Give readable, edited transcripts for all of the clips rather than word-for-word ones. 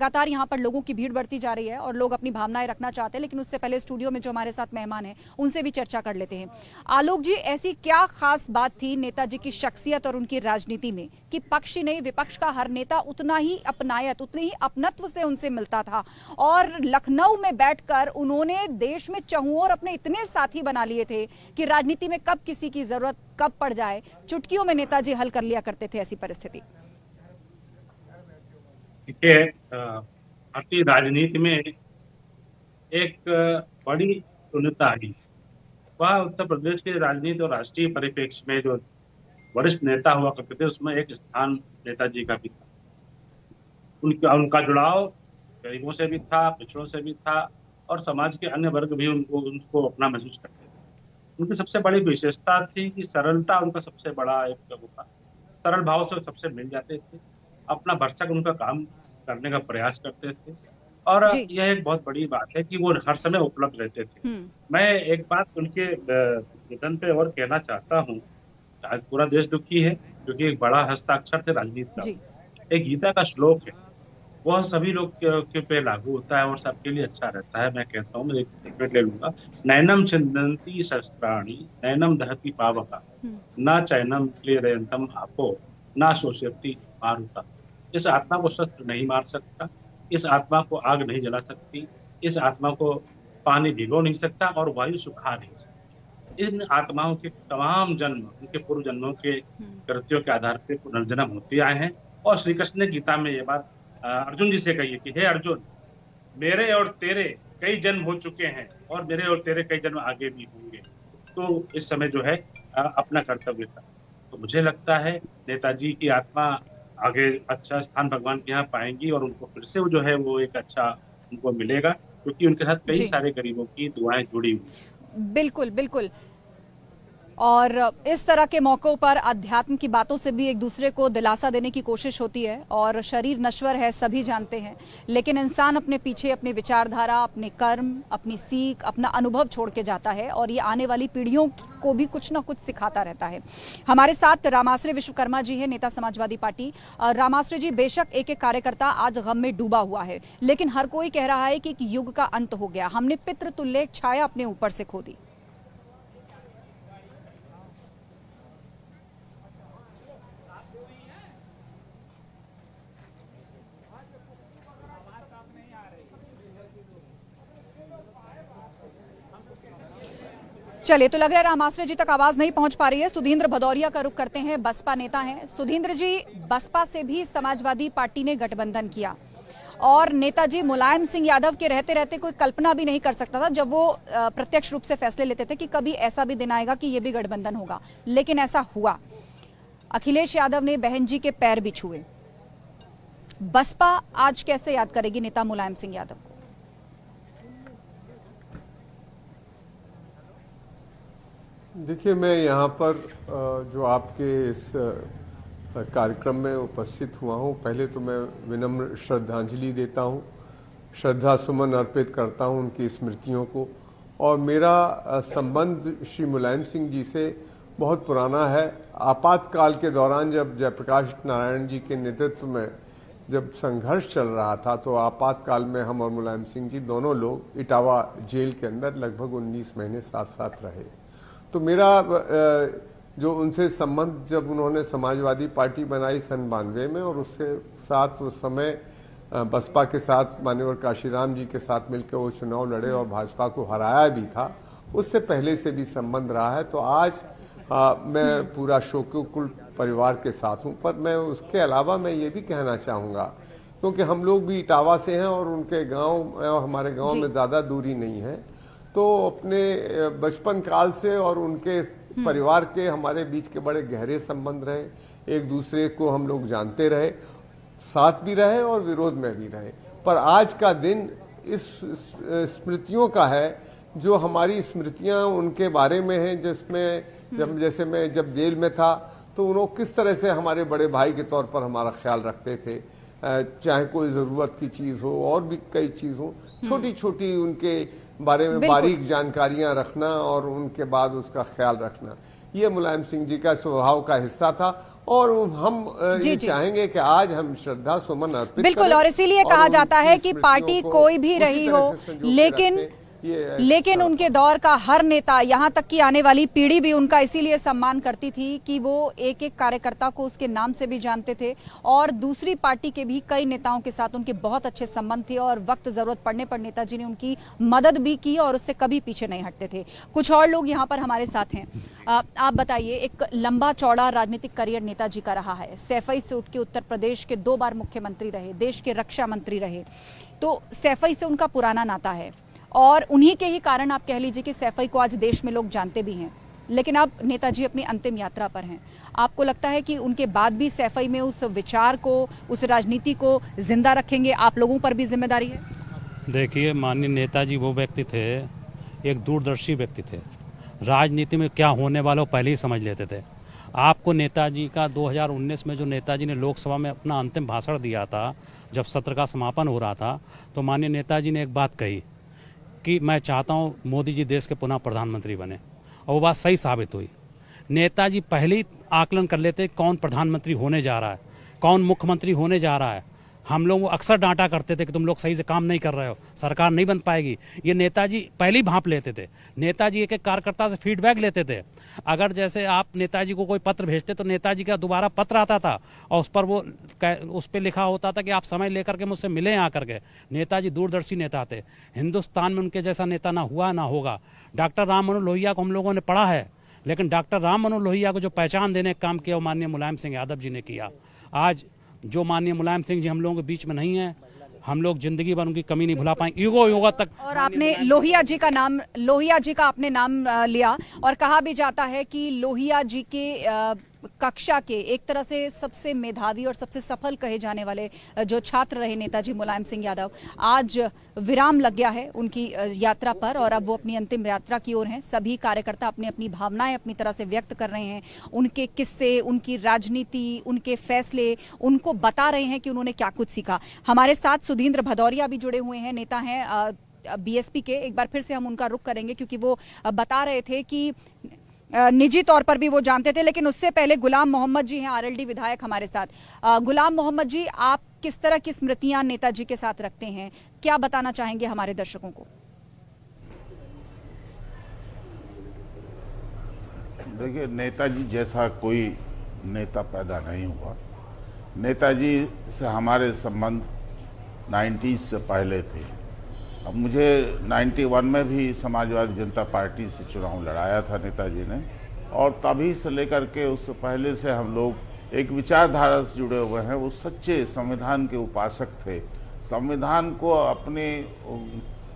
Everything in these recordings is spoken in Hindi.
लगातार यहाँ पर लोगों की भीड़ बढ़ती जा रही है और लोग अपनी भावनाएं रखना चाहते हैं, लेकिन उससे पहले स्टूडियो में जो हमारे साथ मेहमान हैं उनसे भी चर्चा कर लेते हैं। आलोक जी, ऐसी क्या खास बात थी नेताजी की शख्सियत और उनकी राजनीति में कि पक्ष ही नहीं विपक्ष का हर नेता उतना ही अपनायत, उतने ही अपनत्व से उनसे मिलता था और लखनऊ में बैठकर उन्होंने देश में चहुओर अपने इतने साथी बना लिए थे कि राजनीति में कब किसी की जरूरत कब पड़ जाए चुटकियों में नेताजी हल कर लिया करते थे ऐसी परिस्थिति। देखिए, भारतीय राजनीति में एक बड़ी शून्यता आई। वह उत्तर प्रदेश के राजनीति और राष्ट्रीय परिप्रेक्ष्य में जो वरिष्ठ नेता हुआ करते थे उसमें एक स्थान नेताजी का भी था। उनका उनका जुड़ाव गरीबों से भी था, पिछड़ों से भी था और समाज के अन्य वर्ग भी उनको उनको अपना महसूस करते थे। उनकी सबसे बड़ी विशेषता थी कि सरलता उनका सबसे बड़ा एक वो था। सरल भाव से सबसे मिल जाते थे, अपना भरसक उनका काम करने का प्रयास करते थे और जी। यह एक बहुत बड़ी बात है कि वो हर समय उपलब्ध रहते थे। मैं एक बात उनके निधन पे और कहना चाहता हूँ। आज पूरा देश दुखी है क्योंकि एक बड़ा हस्ताक्षर थे राजनीति का। जी। एक गीता का श्लोक है, वह सभी लोग के पे लागू होता है और सबके लिए अच्छा रहता है। मैं कहता हूँ, मैं एक स्टेटमेंट ले लूंगा। नैनम छिन्दन्ति शस्त्राणि नैनम दहति पावका ना चैनम क्लेदयन्तम आपो ना शोषयति मारुता। इस आत्मा को शस्त्र नहीं मार सकता, इस आत्मा को आग नहीं जला सकती, इस आत्मा को पानी भिगो नहीं सकता और वायु सुखा नहीं सकती। इन आत्माओं के तमाम जन्म उनके पूर्व जन्मों के कृत्यों के आधार पर पुनर्जन्म होते आए हैं। और श्री कृष्ण ने गीता में ये बात अर्जुन जी से कही है कि हे अर्जुन, मेरे और तेरे कई जन्म हो चुके हैं और मेरे और तेरे कई जन्म आगे भी होंगे। तो इस समय जो है अपना कर्तव्य था। तो मुझे लगता है नेताजी की आत्मा आगे अच्छा स्थान भगवान के यहाँ पाएंगी और उनको फिर से वो जो है वो एक अच्छा उनको मिलेगा क्योंकि उनके साथ कई जी सारे गरीबों की दुआएं जुड़ी हुई। बिल्कुल बिल्कुल। और इस तरह के मौकों पर अध्यात्म की बातों से भी एक दूसरे को दिलासा देने की कोशिश होती है। और शरीर नश्वर है, सभी जानते हैं, लेकिन इंसान अपने पीछे अपनी विचारधारा, अपने कर्म, अपनी सीख, अपना अनुभव छोड़ के जाता है और ये आने वाली पीढ़ियों को भी कुछ ना कुछ सिखाता रहता है। हमारे साथ रामाश्रय विश्वकर्मा जी है, नेता समाजवादी पार्टी। रामाश्रय जी, बेशक एक एक कार्यकर्ता आज गम में डूबा हुआ है, लेकिन हर कोई कह रहा है कि एक युग का अंत हो गया, हमने पितृतुल्य छाया अपने ऊपर से खो दी। चलिए, तो लग रहा है रामाश्रय जी तक आवाज नहीं पहुंच पा रही है। सुधींद्र भदौरिया का रुख करते हैं, बसपा नेता हैं। सुधींद्र जी, बसपा से भी समाजवादी पार्टी ने गठबंधन किया और नेताजी मुलायम सिंह यादव के रहते रहते कोई कल्पना भी नहीं कर सकता था जब वो प्रत्यक्ष रूप से फैसले लेते थे कि कभी ऐसा भी दिन आएगा कि ये भी गठबंधन होगा, लेकिन ऐसा हुआ। अखिलेश यादव ने बहन जी के पैर भी छुए। बसपा आज कैसे याद करेगी नेता मुलायम सिंह यादव को? देखिए, मैं यहाँ पर जो आपके इस कार्यक्रम में उपस्थित हुआ हूँ, पहले तो मैं विनम्र श्रद्धांजलि देता हूँ, श्रद्धा सुमन अर्पित करता हूँ उनकी स्मृतियों को। और मेरा संबंध श्री मुलायम सिंह जी से बहुत पुराना है। आपातकाल के दौरान जब जयप्रकाश नारायण जी के नेतृत्व में जब संघर्ष चल रहा था, तो आपातकाल में हम और मुलायम सिंह जी दोनों लोग इटावा जेल के अंदर लगभग 19 महीने साथ साथ रहे। तो मेरा जो उनसे संबंध, जब उन्होंने समाजवादी पार्टी बनाई सन 92 में और उससे साथ उस समय बसपा के साथ मान्यवर काशीराम जी के साथ मिलकर वो चुनाव लड़े और भाजपा को हराया भी था, उससे पहले से भी संबंध रहा है। तो आज मैं पूरा शोककुल परिवार के साथ हूँ। पर मैं उसके अलावा मैं ये भी कहना चाहूँगा, क्योंकि हम लोग भी इटावा से हैं और उनके गाँव और हमारे गाँव में ज़्यादा दूरी नहीं है, तो अपने बचपन काल से और उनके परिवार के हमारे बीच के बड़े गहरे संबंध रहे। एक दूसरे को हम लोग जानते रहे, साथ भी रहे और विरोध में भी रहे। पर आज का दिन इस स्मृतियों का है, जो हमारी स्मृतियां उनके बारे में हैं, जिसमें जैसे मैं जब जेल में था तो उन्होंने किस तरह से हमारे बड़े भाई के तौर पर हमारा ख्याल रखते थे, चाहे कोई ज़रूरत की चीज़ हो और भी कई चीज़ हो, छोटी छोटी उनके बारे में बारीक जानकारियां रखना और उनके बाद उसका ख्याल रखना, ये मुलायम सिंह जी का स्वभाव का हिस्सा था। और हम जी, ये जी। चाहेंगे कि आज हम श्रद्धा सुमन अर्पित बिल्कुल, करें और इसीलिए कहा उनकी जाता है कि स्मृतियों पार्टी को कोई भी उसी रही तरह हो, से संजो के लेकिन रखें। ये लेकिन उनके दौर का हर नेता, यहाँ तक कि आने वाली पीढ़ी भी उनका इसीलिए सम्मान करती थी कि वो एक एक कार्यकर्ता को उसके नाम से भी जानते थे और दूसरी पार्टी के भी कई नेताओं के साथ उनके बहुत अच्छे संबंध थे और वक्त जरूरत पड़ने पर नेताजी ने उनकी मदद भी की और उससे कभी पीछे नहीं हटते थे। कुछ और लोग यहाँ पर हमारे साथ हैं। आप बताइए, एक लंबा चौड़ा राजनीतिक करियर नेताजी का रहा है। सैफई से उठ के उत्तर प्रदेश के 2 बार मुख्यमंत्री रहे, देश के रक्षा मंत्री रहे, तो सैफई से उनका पुराना नाता है और उन्हीं के ही कारण आप कह लीजिए कि सैफई को आज देश में लोग जानते भी हैं। लेकिन अब नेताजी अपनी अंतिम यात्रा पर हैं। आपको लगता है कि उनके बाद भी सैफई में उस विचार को, उस राजनीति को जिंदा रखेंगे? आप लोगों पर भी जिम्मेदारी है। देखिए, माननीय नेताजी वो व्यक्ति थे, एक दूरदर्शी व्यक्ति थे। राजनीति में क्या होने वाला वो पहले ही समझ लेते थे। आपको नेताजी का 2019 में जो नेताजी ने लोकसभा में अपना अंतिम भाषण दिया था, जब सत्र का समापन हो रहा था, तो माननीय नेताजी ने एक बात कही कि मैं चाहता हूं मोदी जी देश के पुनः प्रधानमंत्री बने, और वो बात सही साबित हुई। नेताजी पहले ही आकलन कर लेते कौन प्रधानमंत्री होने जा रहा है, कौन मुख्यमंत्री होने जा रहा है। हम लोग वो अक्सर डांटा करते थे कि तुम लोग सही से काम नहीं कर रहे हो, सरकार नहीं बन पाएगी। ये नेताजी पहले ही भांप लेते थे। नेताजी एक एक कार्यकर्ता से फीडबैक लेते थे। अगर जैसे आप नेताजी को कोई पत्र भेजते तो नेताजी का दोबारा पत्र आता था और उस पर लिखा होता था कि आप समय लेकर के मुझसे मिलें आकर के। नेताजी दूरदर्शी नेता थे। हिंदुस्तान में उनके जैसा नेता ना हुआ ना होगा। डॉक्टर राम मनोहर लोहिया को हम लोगों ने पढ़ा है, लेकिन डॉक्टर राम मनोहर लोहिया को जो पहचान देने का काम किया वो माननीय मुलायम सिंह यादव जी ने किया। आज जो माननीय मुलायम सिंह जी हम लोगों के बीच में नहीं है, हम लोग जिंदगी भर उनकी कमी नहीं भुला पाएंगे, युगों तक। और आपने लोहिया जी का आपने नाम लिया और कहा भी जाता है कि लोहिया जी के कक्षा के एक तरह से सबसे मेधावी और सबसे सफल कहे जाने वाले जो छात्र रहे नेताजी मुलायम सिंह यादव, आज विराम लग गया है उनकी यात्रा पर और अब वो अपनी अंतिम यात्रा की ओर हैं। सभी कार्यकर्ता अपनी अपनी भावनाएं अपनी तरह से व्यक्त कर रहे हैं। उनके किस्से, उनकी राजनीति, उनके फैसले उनको बता रहे हैं कि उन्होंने क्या कुछ सीखा। हमारे साथ सुधींद्र भदौरिया भी जुड़े हुए हैं, नेता हैं बीएसपी के। एक बार फिर से हम उनका रुख करेंगे क्योंकि वो बता रहे थे कि निजी तौर पर भी वो जानते थे। लेकिन उससे पहले गुलाम मोहम्मद जी हैं, आरएलडी विधायक हमारे साथ। गुलाम मोहम्मद जी, आप किस तरह की स्मृतियां नेताजी के साथ रखते हैं, क्या बताना चाहेंगे हमारे दर्शकों को? देखिए, नेताजी जैसा कोई नेता पैदा नहीं हुआ। नेताजी से हमारे संबंध 90s से पहले थे। अब मुझे 91 में भी समाजवादी जनता पार्टी से चुनाव लड़ाया था नेताजी ने, और तभी से लेकर के उससे पहले से हम लोग एक विचारधारा से जुड़े हुए हैं। वो सच्चे संविधान के उपासक थे। संविधान को अपने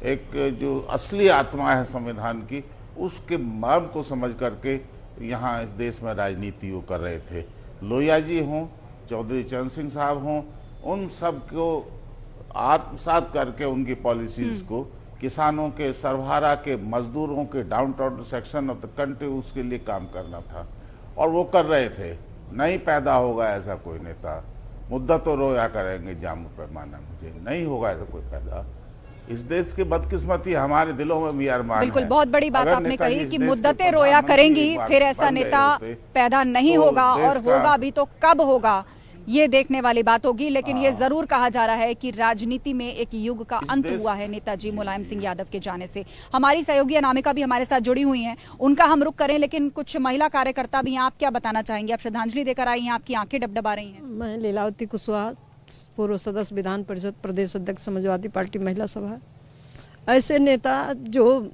एक जो असली आत्मा है संविधान की, उसके मर्म को समझ करके यहाँ इस देश में राजनीति वो कर रहे थे। लोहिया जी हों, चौधरी चरण सिंह साहब हों, उन सब को आत्मसात करके उनकी पॉलिसीज को किसानों के, सर्वहारा के, मजदूरों के, down town section of the country, उसके लिए काम करना था और वो कर रहे थे। नहीं पैदा होगा ऐसा कोई नेता। मुद्दा तो रोया करेंगे जामुन पैमाना, मुझे नहीं होगा ऐसा कोई पैदा। इस देश की बदकिस्मती हमारे दिलों में भी अरमान है। बिल्कुल, बहुत बड़ी बात आपने कही कि मुद्दतें रोया करेंगी, फिर ऐसा नेता पैदा नहीं होगा, और होगा भी तो कब होगा ये देखने वाली बात होगी। लेकिन ये जरूर कहा जा रहा है कि राजनीति में एक युग का अंत हुआ है नेताजी मुलायम सिंह यादव के जाने से। हमारी सहयोगी अनामिका भी हमारे साथ जुड़ी हुई हैं, उनका हम रुख करें। लेकिन कुछ महिला कार्यकर्ता भी हैं, आप क्या बताना चाहेंगे? आप श्रद्धांजलि देकर आई हैं, आपकी आंखें डबडबा रही हैं। मैं लीलावती कुशवाहा, पूर्व सदस्य विधान परिषद, प्रदेश अध्यक्ष समाजवादी पार्टी महिला सभा। ऐसे नेता जो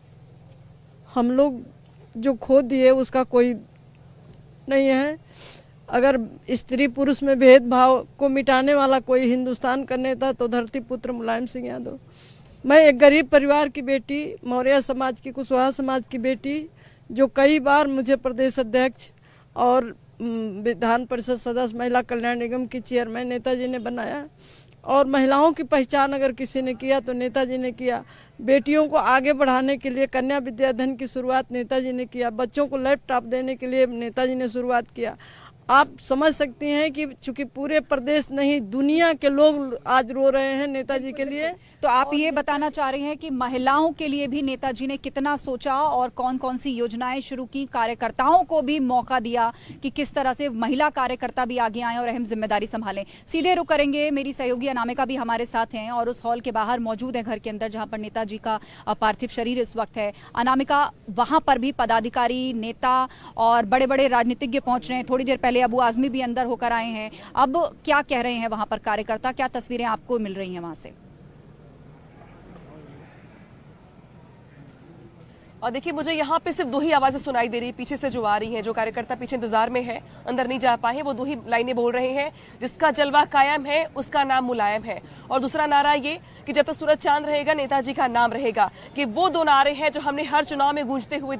हम लोग जो खो दिए उसका कोई नहीं है। अगर स्त्री पुरुष में भेदभाव को मिटाने वाला कोई हिंदुस्तान का नेता तो धरती पुत्र मुलायम सिंह यादव। मैं एक गरीब परिवार की बेटी, मौर्य समाज की, कुशवाहा समाज की बेटी, जो कई बार मुझे प्रदेश अध्यक्ष और विधान परिषद सदस्य, महिला कल्याण निगम की चेयरमैन नेताजी ने बनाया। और महिलाओं की पहचान अगर किसी ने किया तो नेताजी ने किया। बेटियों को आगे बढ़ाने के लिए कन्या विद्याधन की शुरुआत नेताजी ने किया। बच्चों को लैपटॉप देने के लिए नेताजी ने शुरुआत किया। आप समझ सकते हैं कि चूंकि पूरे प्रदेश नहीं दुनिया के लोग आज रो रहे हैं नेताजी के लिए। तो आप ये बताना चाह रहे हैं कि महिलाओं के लिए भी नेताजी ने कितना सोचा और कौन कौन सी योजनाएं शुरू की, कार्यकर्ताओं को भी मौका दिया कि किस तरह से महिला कार्यकर्ता भी आगे आए और अहम जिम्मेदारी संभालें। सीधे रुक करेंगे, मेरी सहयोगी अनामिका भी हमारे साथ हैं और उस हॉल के बाहर मौजूद है, घर के अंदर जहां पर नेताजी का पार्थिव शरीर इस वक्त है। अनामिका, वहां पर भी पदाधिकारी, नेता और बड़े बड़े राजनीतिज्ञ पहुंच रहे हैं। थोड़ी देर पहले अबू आजमी भी अंदर होकर आए हैं। अब क्या कह रहे हैं वहां पर कार्यकर्ता, क्या तस्वीरें आपको मिल रही हैं वहां से? और देखिए, मुझे यहाँ पे सिर्फ 2 ही आवाजें सुनाई दे रही है पीछे से जो आ रही हैं। जो कार्यकर्ता पीछे इंतजार में है, अंदर नहीं जा पाए, वो 2 ही लाइनें बोल रहे हैं। जिसका जलवा कायम है उसका नाम मुलायम है। और दूसरा नारा ये कि जब तक सूरज चांद रहेगा नेताजी का नाम रहेगा, कि वो 2 नारे हैं जो हमने हर चुनाव में गूंजते हुए